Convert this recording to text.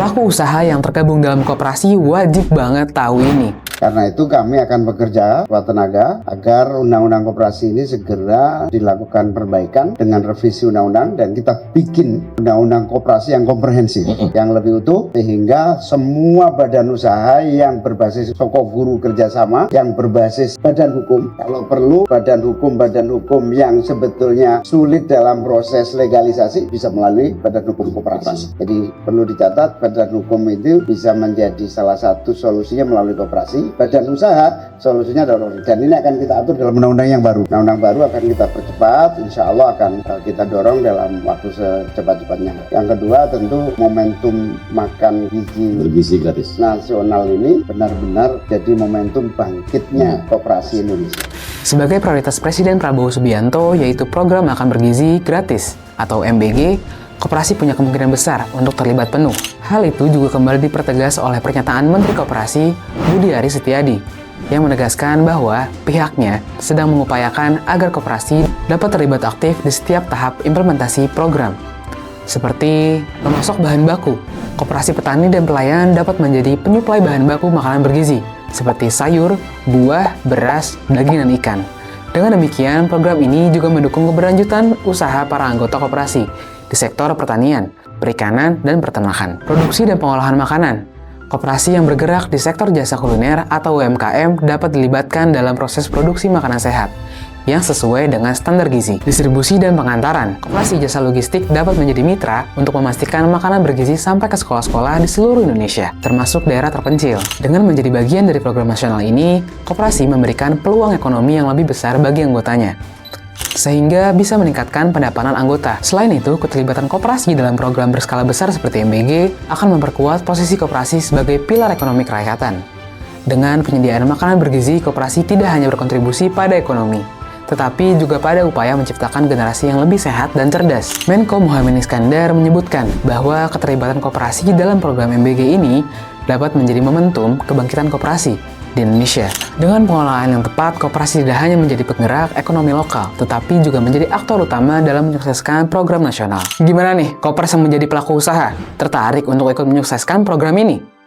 Pelaku usaha yang tergabung dalam koperasi wajib banget tahu ini. Karena itu kami akan bekerja kuat tenaga agar undang-undang koperasi ini segera dilakukan perbaikan dengan revisi undang-undang dan kita bikin undang-undang koperasi yang komprehensif, yang lebih utuh, sehingga semua badan usaha yang berbasis tokoh guru kerjasama, yang berbasis badan hukum, kalau perlu badan hukum yang sebetulnya sulit dalam proses legalisasi bisa melalui badan hukum koperasi. Jadi perlu dicatat, badan hukum itu bisa menjadi salah satu solusinya melalui koperasi. Badan usaha solusinya adalah, dan ini akan kita atur dalam undang-undang yang baru. Undang-undang baru akan kita percepat, insya Allah akan kita dorong dalam waktu secepat-cepatnya. Yang kedua tentu momentum makan bergizi gratis nasional ini benar-benar jadi momentum bangkitnya koperasi Indonesia. Sebagai prioritas Presiden Prabowo Subianto yaitu program makan bergizi gratis atau MBG, koperasi punya kemungkinan besar untuk terlibat penuh. Hal itu juga kembali dipertegas oleh pernyataan Menteri Koperasi Budi Aris Setiadi yang menegaskan bahwa pihaknya sedang mengupayakan agar koperasi dapat terlibat aktif di setiap tahap implementasi program. Seperti memasok bahan baku, koperasi petani dan pelayan dapat menjadi penyuplai bahan baku makanan bergizi seperti sayur, buah, beras, daging, dan ikan. Dengan demikian, program ini juga mendukung keberlanjutan usaha para anggota koperasi di sektor pertanian, perikanan, dan peternakan, produksi dan pengolahan makanan. Koperasi yang bergerak di sektor jasa kuliner atau UMKM dapat dilibatkan dalam proses produksi makanan sehat yang sesuai dengan standar gizi, distribusi, dan pengantaran. Koperasi jasa logistik dapat menjadi mitra untuk memastikan makanan bergizi sampai ke sekolah-sekolah di seluruh Indonesia, termasuk daerah terpencil. Dengan menjadi bagian dari program nasional ini, koperasi memberikan peluang ekonomi yang lebih besar bagi anggotanya, sehingga bisa meningkatkan pendapatan anggota. Selain itu, keterlibatan koperasi dalam program berskala besar seperti MBG akan memperkuat posisi koperasi sebagai pilar ekonomi kerakyatan. Dengan penyediaan makanan bergizi, koperasi tidak hanya berkontribusi pada ekonomi, tetapi juga pada upaya menciptakan generasi yang lebih sehat dan cerdas. Menko Muhammad Iskandar menyebutkan bahwa keterlibatan koperasi dalam program MBG ini dapat menjadi momentum kebangkitan koperasi di Indonesia. Dengan pengelolaan yang tepat, koperasi tidak hanya menjadi penggerak ekonomi lokal, tetapi juga menjadi aktor utama dalam menyukseskan program nasional. Gimana nih, Kopers yang menjadi pelaku usaha? Tertarik untuk ikut menyukseskan program ini?